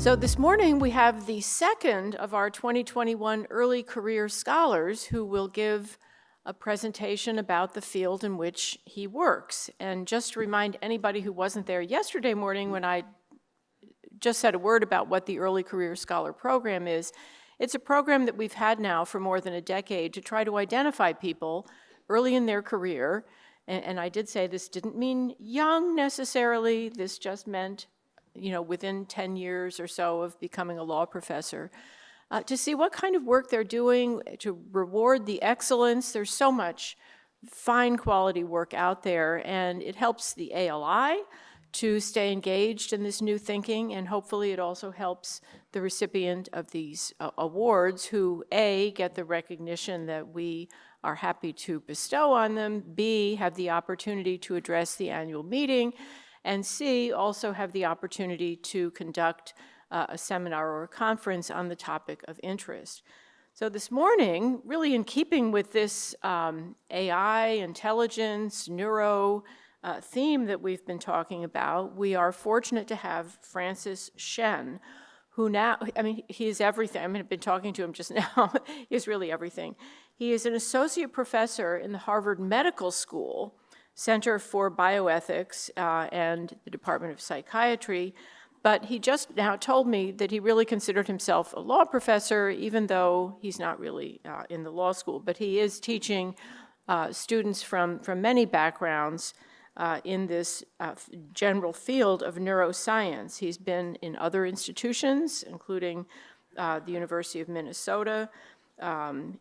So this morning we have the second of our 2021 Early Career Scholars who will give a presentation about the field in which he works. And just to remind anybody who wasn't there yesterday morning when I just said a word about what the Early Career Scholar Program is, it's a program that we've had now for more than a decade to try to identify people early in their career. And I did say this didn't mean young necessarily, this just meant within 10 years or so of becoming a law professor, to see what kind of work they're doing, to reward the excellence. There's so much fine quality work out there, and it helps the ALI to stay engaged in this new thinking, and hopefully it also helps the recipient of these awards who, A, get the recognition that we are happy to bestow on them, B, have the opportunity to address the annual meeting, and C, also have the opportunity to conduct a seminar or a conference on the topic of interest. So this morning, really in keeping with this AI, intelligence, neuro theme that we've been talking about, we are fortunate to have Francis Shen, who now, he is everything. I've been talking to him just now. He's really everything. He is an associate professor in the Harvard Medical School Center for Bioethics and the Department of Psychiatry, but he just now told me that he really considered himself a law professor, even though he's not really in the law school, but he is teaching students from many backgrounds in this general field of neuroscience. He's been in other institutions, including the University of Minnesota.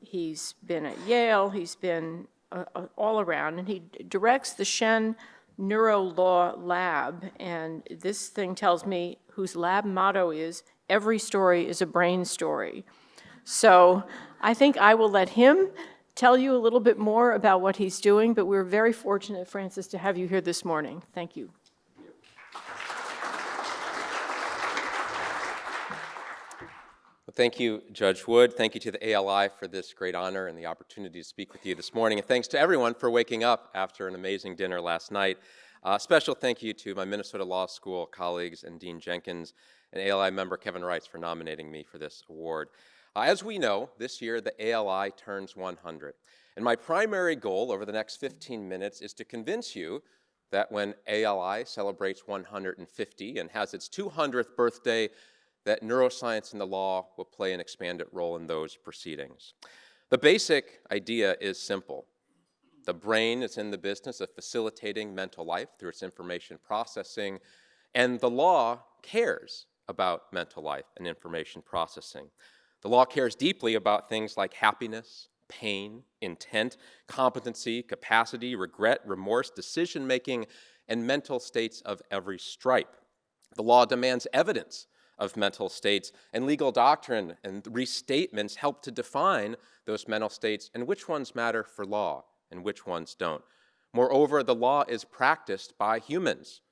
He's been at Yale. He's been all around, and he directs the Shen Neuro Law Lab, and this thing tells me whose lab motto is, every story is a brain story. So I think I will let him tell you a little bit more about what he's doing, but we're very fortunate, Francis, to have you here this morning. Thank you. Thank you, Judge Wood. Thank you to the ALI for this great honor and the opportunity to speak with you this morning. And thanks to everyone for waking up after an amazing dinner last night. Special thank you to my Minnesota Law School colleagues and Dean Jenkins and ALI member Kevin Rice for nominating me for this award. As we know, this year the ALI turns 100. And my primary goal over the next 15 minutes is to convince you that when ALI celebrates 150 and has its 200th birthday, that neuroscience and the law will play an expanded role in those proceedings. The basic idea is simple. The brain is in the business of facilitating mental life through its information processing, and the law cares about mental life and information processing. The law cares deeply about things like happiness, pain, intent, competency, capacity, regret, remorse, decision-making, and mental states of every stripe. The law demands evidence of mental states, and legal doctrine and restatements help to define those mental states and which ones matter for law and which ones don't. Moreover, the law is practiced by humans,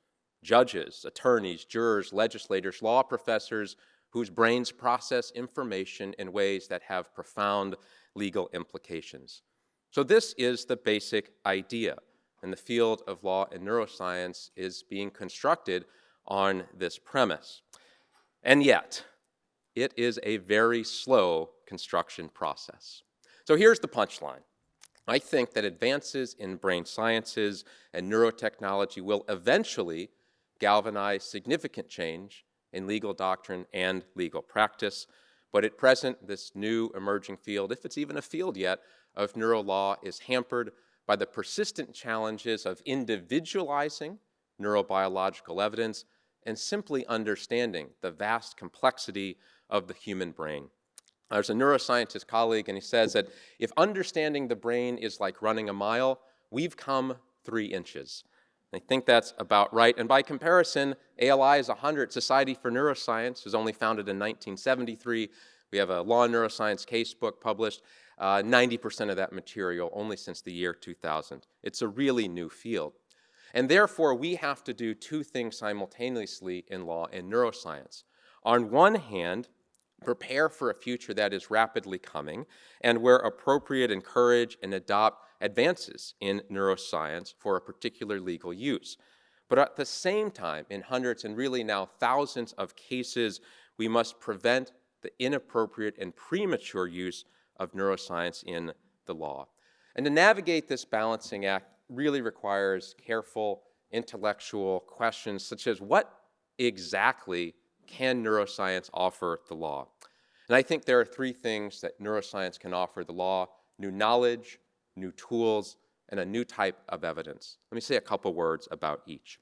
judges, attorneys, jurors, legislators, law professors, whose brains process information in ways that have profound legal implications. So this is the basic idea, and the field of law and neuroscience is being constructed on this premise. And yet, it is a very slow construction process. So here's the punchline. I think that advances in brain sciences and neurotechnology will eventually galvanize significant change in legal doctrine and legal practice. But at present, this new emerging field, if it's even a field yet, of neurolaw is hampered by the persistent challenges of individualizing neurobiological evidence and simply understanding the vast complexity of the human brain. There's a neuroscientist colleague, and he says that if understanding the brain is like running a mile, we've come 3 inches. I think that's about right. And by comparison, ALI is 100. Society for Neuroscience was only founded in 1973. We have a law and neuroscience casebook published, 90% of that material only since the year 2000. It's a really new field. And therefore, we have to do 2 things simultaneously in law and neuroscience. On one hand, prepare for a future that is rapidly coming, and where appropriate, encourage and adopt advances in neuroscience for a particular legal use. But at the same time, in hundreds and really now thousands of cases we must prevent the inappropriate and premature use of neuroscience in the law. And to navigate this balancing act really requires careful intellectual questions such as what exactly can neuroscience offer the law? And I think there are three things that neuroscience can offer the law: new knowledge, new tools, and a new type of evidence. Let me say a couple words about each.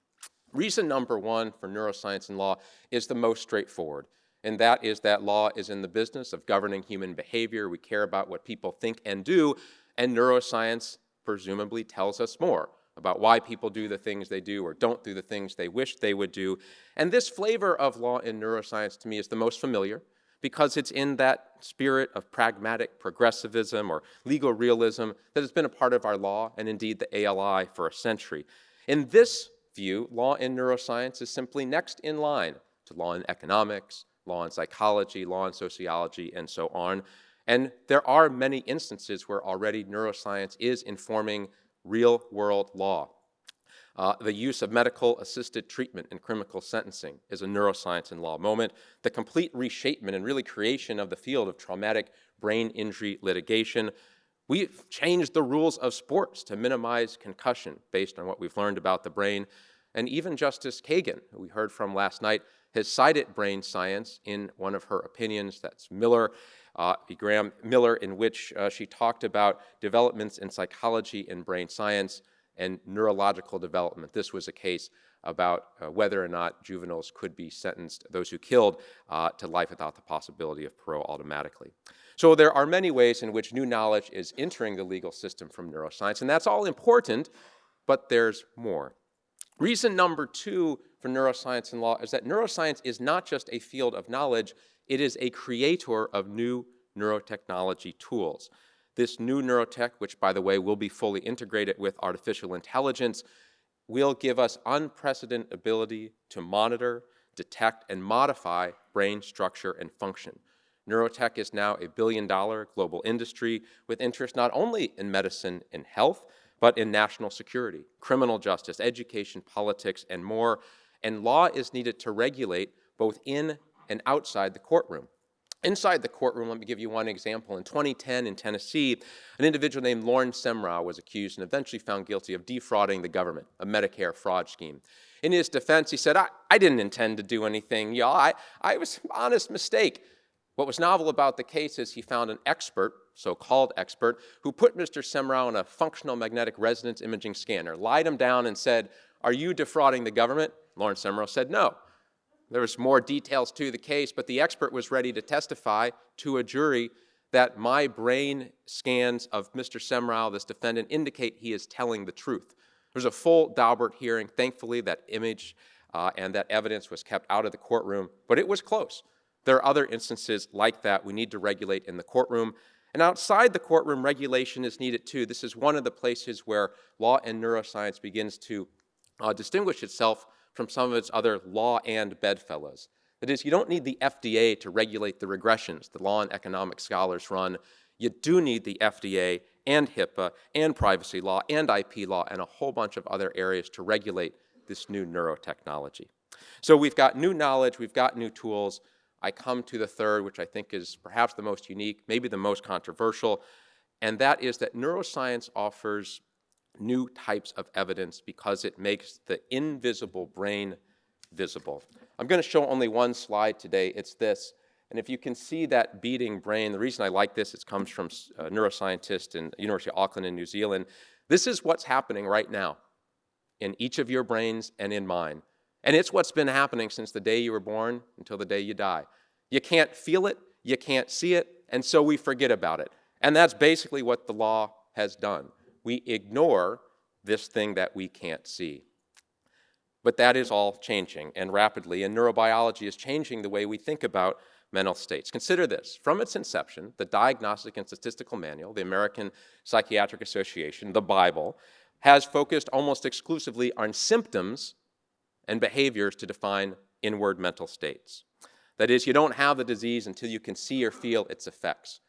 Reason number one for neuroscience and law is the most straightforward, and that is that law is in the business of governing human behavior. We care about what people think and do, and neuroscience presumably tells us more about why people do the things they do or don't do the things they wish they would do. And this flavor of law in neuroscience to me is the most familiar because it's in that spirit of pragmatic progressivism or legal realism that has been a part of our law and indeed the ALI for a century. In this view, law in neuroscience is simply next in line to law in economics, law in psychology, law in sociology, and so on. And there are many instances where already neuroscience is informing real-world law. The use of medical-assisted treatment in criminal sentencing is a neuroscience and law moment. The complete reshapement and really creation of the field of traumatic brain injury litigation. We've changed the rules of sports to minimize concussion based on what we've learned about the brain. And even Justice Kagan, who we heard from last night, has cited brain science in one of her opinions. That's Graham Miller, in which she talked about developments in psychology and brain science and neurological development. This was a case about whether or not juveniles could be sentenced, those who killed, to life without the possibility of parole automatically. So there are many ways in which new knowledge is entering the legal system from neuroscience, and that's all important, but there's more. Reason number two for neuroscience and law is that neuroscience is not just a field of knowledge, it is a creator of new neurotechnology tools. This new neurotech, which by the way will be fully integrated with artificial intelligence, will give us unprecedented ability to monitor, detect, and modify brain structure and function. Neurotech is now a billion-dollar global industry with interest not only in medicine and health, but in national security, criminal justice, education, politics, and more. And law is needed to regulate both in and outside the courtroom. Inside the courtroom, let me give you one example. In 2010 in Tennessee, an individual named Lauren Semrau was accused and eventually found guilty of defrauding the government, a Medicare fraud scheme. In his defense, he said, I didn't intend to do anything, y'all. I was an honest mistake. What was novel about the case is he found an expert, so-called expert, who put Mr. Semrau on a functional magnetic resonance imaging scanner, lied him down and said, "Are you defrauding the government?" Lauren Semrau said no. There was more details to the case, but the expert was ready to testify to a jury that my brain scans of Mr. Semrau, this defendant, indicate he is telling the truth. There was a full Daubert hearing. Thankfully, that image and that evidence was kept out of the courtroom, but it was close. There are other instances like that we need to regulate in the courtroom. And outside the courtroom, regulation is needed too. This is one of the places where law and neuroscience begins to distinguish itself from some of its other law and bedfellows. That is, you don't need the FDA to regulate the regressions the law and economic scholars run. You do need the FDA and HIPAA and privacy law and IP law and a whole bunch of other areas to regulate this new neurotechnology. So we've got new knowledge, we've got new tools. I come to the third, which I think is perhaps the most unique, maybe the most controversial, and that is that neuroscience offers new types of evidence because it makes the invisible brain visible. I'm going to show only one slide today. It's this. And if you can see that beating brain, the reason I like this, it comes from a neuroscientist in the University of Auckland in New Zealand. This is what's happening right now in each of your brains and in mine. And it's what's been happening since the day you were born until the day you die. You can't feel it, you can't see it, and so we forget about it. And that's basically what the law has done. We ignore this thing that we can't see. But that is all changing, and rapidly, and neurobiology is changing the way we think about mental states. Consider this. From its inception, the Diagnostic and Statistical Manual, the American Psychiatric Association, the Bible, has focused almost exclusively on symptoms and behaviors to define inward mental states. That is, you don't have the disease until you can see or feel its effects.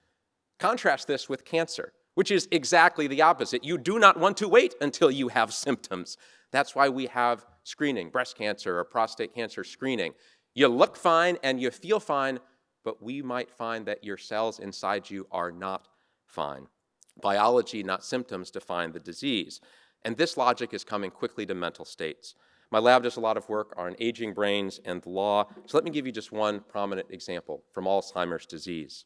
Contrast this with cancer, which is exactly the opposite. You do not want to wait until you have symptoms. That's why we have screening, breast cancer or prostate cancer screening. You look fine and you feel fine, but we might find that your cells inside you are not fine. Biology, not symptoms, define the disease. And this logic is coming quickly to mental states. My lab does a lot of work on aging brains and the law, so let me give you just one prominent example from Alzheimer's disease.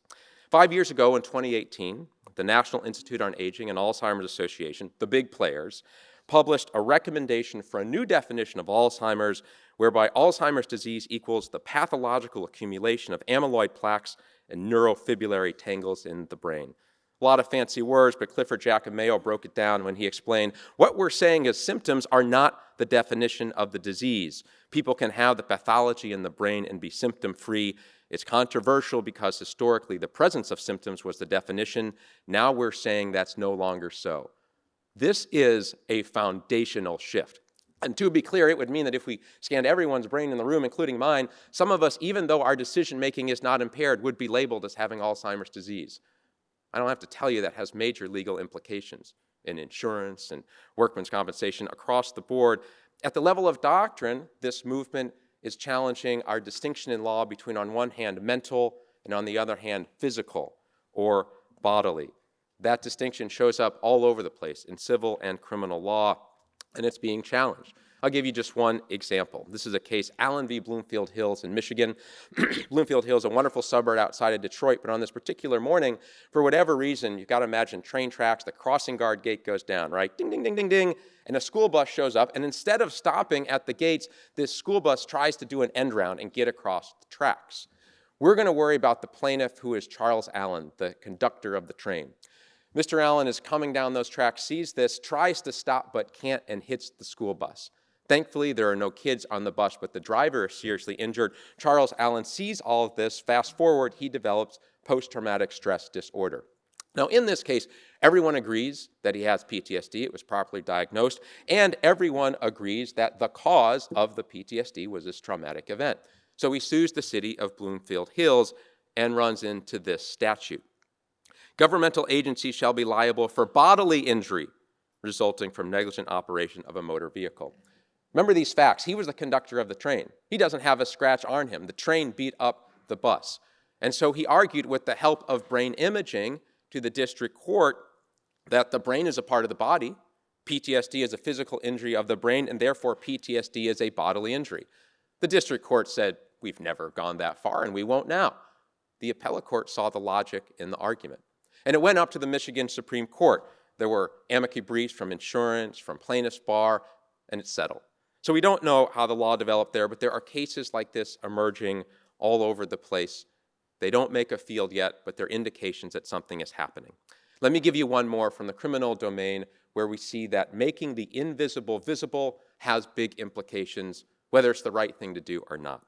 5 years ago in 2018, the National Institute on Aging and Alzheimer's Association, the big players, published a recommendation for a new definition of Alzheimer's, whereby Alzheimer's disease equals the pathological accumulation of amyloid plaques and neurofibrillary tangles in the brain. A lot of fancy words, but Clifford Giacometti broke it down when he explained, what we're saying is symptoms are not the definition of the disease. People can have the pathology in the brain and be symptom-free. It's controversial because historically the presence of symptoms was the definition. Now we're saying that's no longer so. This is a foundational shift. And to be clear, it would mean that if we scanned everyone's brain in the room, including mine, some of us, even though our decision-making is not impaired, would be labeled as having Alzheimer's disease. I don't have to tell you that has major legal implications in insurance and workman's compensation across the board. At the level of doctrine, this movement is challenging our distinction in law between, on one hand, mental, and on the other hand, physical or bodily. That distinction shows up all over the place in civil and criminal law, and it's being challenged. I'll give you just one example. This is a case, Allen v. Bloomfield Hills in Michigan. Bloomfield Hills, a wonderful suburb outside of Detroit, but on this particular morning, for whatever reason, you've got to imagine train tracks, the crossing guard gate goes down, right? Ding, ding, ding, ding, ding, and a school bus shows up, and instead of stopping at the gates, this school bus tries to do an end round and get across the tracks. We're going to worry about the plaintiff, who is Charles Allen, the conductor of the train. Mr. Allen is coming down those tracks, sees this, tries to stop but can't, and hits the school bus. Thankfully, there are no kids on the bus, but the driver is seriously injured. Charles Allen sees all of this. Fast forward, he develops post-traumatic stress disorder. Now, in this case, everyone agrees that he has PTSD. It was properly diagnosed. And everyone agrees that the cause of the PTSD was this traumatic event. So he sues the city of Bloomfield Hills and runs into this statute. Governmental agencies shall be liable for bodily injury resulting from negligent operation of a motor vehicle. Remember these facts. He was the conductor of the train. He doesn't have a scratch on him. The train beat up the bus. And so he argued with the help of brain imaging to the district court that the brain is a part of the body. PTSD is a physical injury of the brain, and therefore PTSD is a bodily injury. The district court said, we've never gone that far, and we won't now. The appellate court saw the logic in the argument. And it went up to the Michigan Supreme Court. There were amici briefs from insurance, from plaintiff's bar, and it settled. So we don't know how the law developed there, but there are cases like this emerging all over the place. They don't make a field yet, but they're indications that something is happening. Let me give you one more from the criminal domain, where we see that making the invisible visible has big implications, whether it's the right thing to do or not.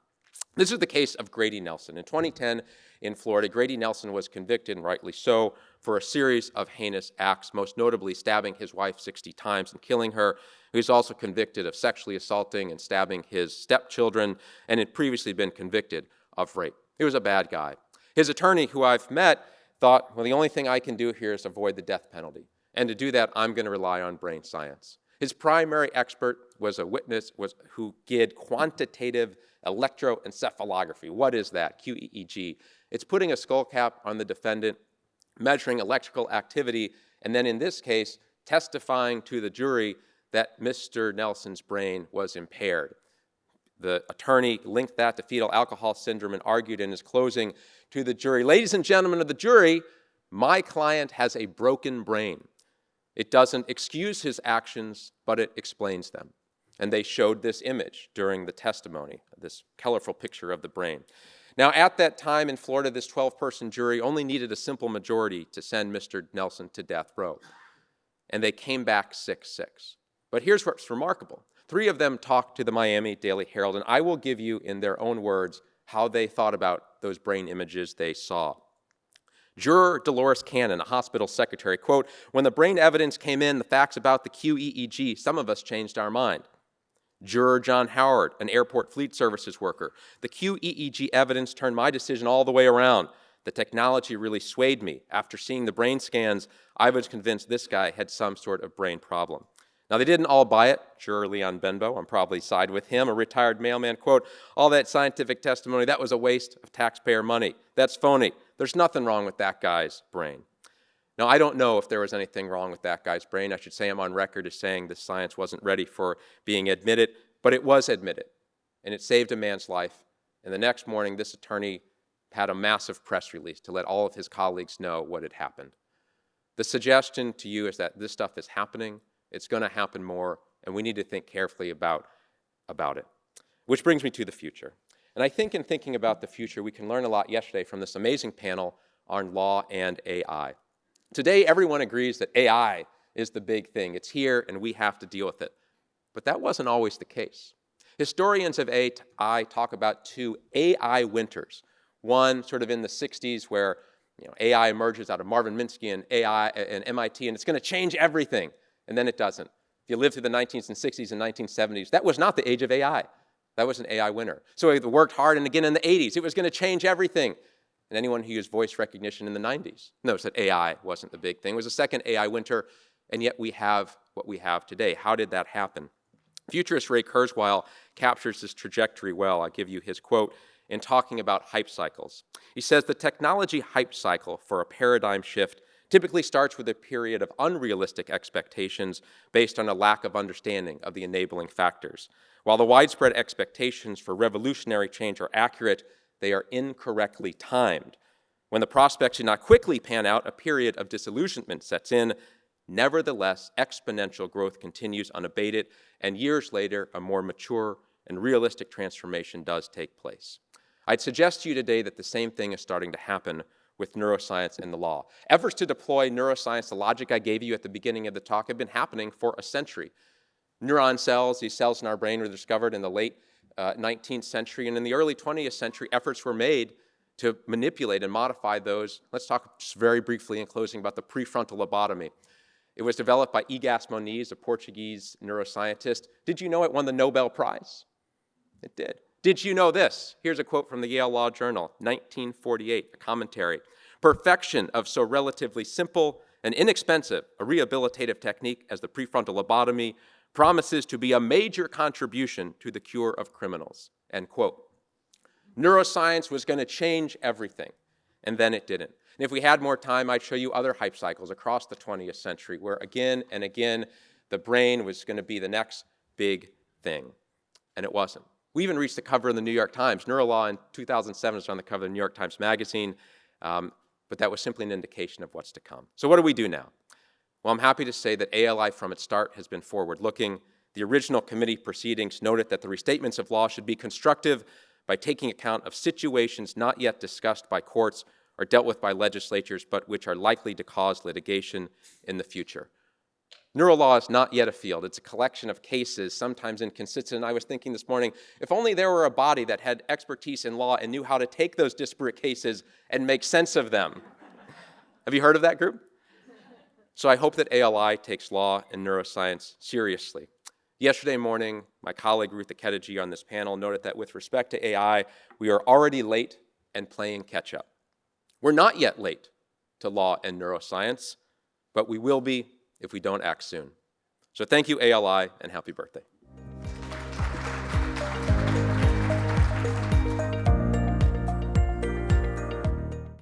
This is the case of Grady Nelson. In 2010 in Florida, Grady Nelson was convicted, and rightly so, for a series of heinous acts, most notably stabbing his wife 60 times and killing her. He was also convicted of sexually assaulting and stabbing his stepchildren, and had previously been convicted of rape. He was a bad guy. His attorney, who I've met, thought, well, the only thing I can do here is avoid the death penalty. And to do that, I'm going to rely on brain science. His primary expert was a witness who did quantitative electroencephalography. What is that? QEEG. It's putting a skull cap on the defendant, measuring electrical activity, and then in this case, testifying to the jury that Mr. Nelson's brain was impaired. The attorney linked that to fetal alcohol syndrome and argued in his closing to the jury, ladies and gentlemen of the jury, my client has a broken brain. It doesn't excuse his actions, but it explains them. And they showed this image during the testimony, this colorful picture of the brain. Now, at that time in Florida, this 12-person jury only needed a simple majority to send Mr. Nelson to death row. And they came back 6-6. But here's what's remarkable. 3 of them talked to the Miami Daily Herald, and I will give you in their own words how they thought about those brain images they saw. Juror Dolores Cannon, a hospital secretary, quote, when the brain evidence came in, the facts about the QEEG, some of us changed our mind. Juror John Howard, an airport fleet services worker, the QEEG evidence turned my decision all the way around. The technology really swayed me. After seeing the brain scans, I was convinced this guy had some sort of brain problem. Now, they didn't all buy it. Juror Leon Benbow, I'm probably side with him, a retired mailman, quote, "All that scientific testimony, that was a waste of taxpayer money. That's phony. There's nothing wrong with that guy's brain." Now, I don't know if there was anything wrong with that guy's brain. I should say I'm on record as saying this science wasn't ready for being admitted, but it was admitted, and it saved a man's life. And the next morning, this attorney had a massive press release to let all of his colleagues know what had happened. The suggestion to you is that this stuff is happening, it's going to happen more, and we need to think carefully about it. Which brings me to the future. And I think in thinking about the future, we can learn a lot yesterday from this amazing panel on law and AI. Today, everyone agrees that AI is the big thing. It's here, and we have to deal with it. But that wasn't always the case. Historians of AI talk about two AI winters. One sort of in the 60s where AI emerges out of Marvin Minsky and AI and MIT, and it's going to change everything. And then it doesn't. If you lived through the 1960s and 1970s, that was not the age of AI. That was an AI winter. So it worked hard, and again in the 80s, it was going to change everything. And anyone who used voice recognition in the 90s knows that AI wasn't the big thing. It was a second AI winter, and yet we have what we have today. How did that happen? Futurist Ray Kurzweil captures this trajectory well. I'll give you his quote in talking about hype cycles. He says, "The technology hype cycle for a paradigm shift typically starts with a period of unrealistic expectations based on a lack of understanding of the enabling factors. While the widespread expectations for revolutionary change are accurate, they are incorrectly timed. When the prospects do not quickly pan out, a period of disillusionment sets in. Nevertheless, exponential growth continues unabated, and years later, a more mature and realistic transformation does take place." I'd suggest to you today that the same thing is starting to happen with neuroscience and the law. Efforts to deploy neuroscience, the logic I gave you at the beginning of the talk, have been happening for a century. Neuron cells, these cells in our brain, were discovered in the late 19th century, and in the early 20th century, efforts were made to manipulate and modify those. Let's talk just very briefly in closing about the prefrontal lobotomy. It was developed by Egas Moniz, a Portuguese neuroscientist. Did you know it won the Nobel Prize? It did. Did you know this? Here's a quote from the Yale Law Journal, 1948, a commentary. "Perfection of so relatively simple and inexpensive a rehabilitative technique as the prefrontal lobotomy promises to be a major contribution to the cure of criminals," end quote. Neuroscience was going to change everything, and then it didn't. And if we had more time, I'd show you other hype cycles across the 20th century where again and again the brain was going to be the next big thing, and it wasn't. We even reached the cover of the New York Times. Neurolaw in 2007 was on the cover of the New York Times Magazine, but that was simply an indication of what's to come. So what do we do now? Well, I'm happy to say that ALI from its start has been forward-looking. The original committee proceedings noted that the restatements of law should be constructive by taking account of situations not yet discussed by courts or dealt with by legislatures, but which are likely to cause litigation in the future. Neurolaw is not yet a field. It's a collection of cases, sometimes inconsistent. And I was thinking this morning, if only there were a body that had expertise in law and knew how to take those disparate cases and make sense of them. Have you heard of that group? So I hope that ALI takes law and neuroscience seriously. Yesterday morning, my colleague Ruth Akedeji on this panel noted that with respect to AI, we are already late and playing catch up. We're not yet late to law and neuroscience, but we will be if we don't act soon. So thank you, ALI, and happy birthday.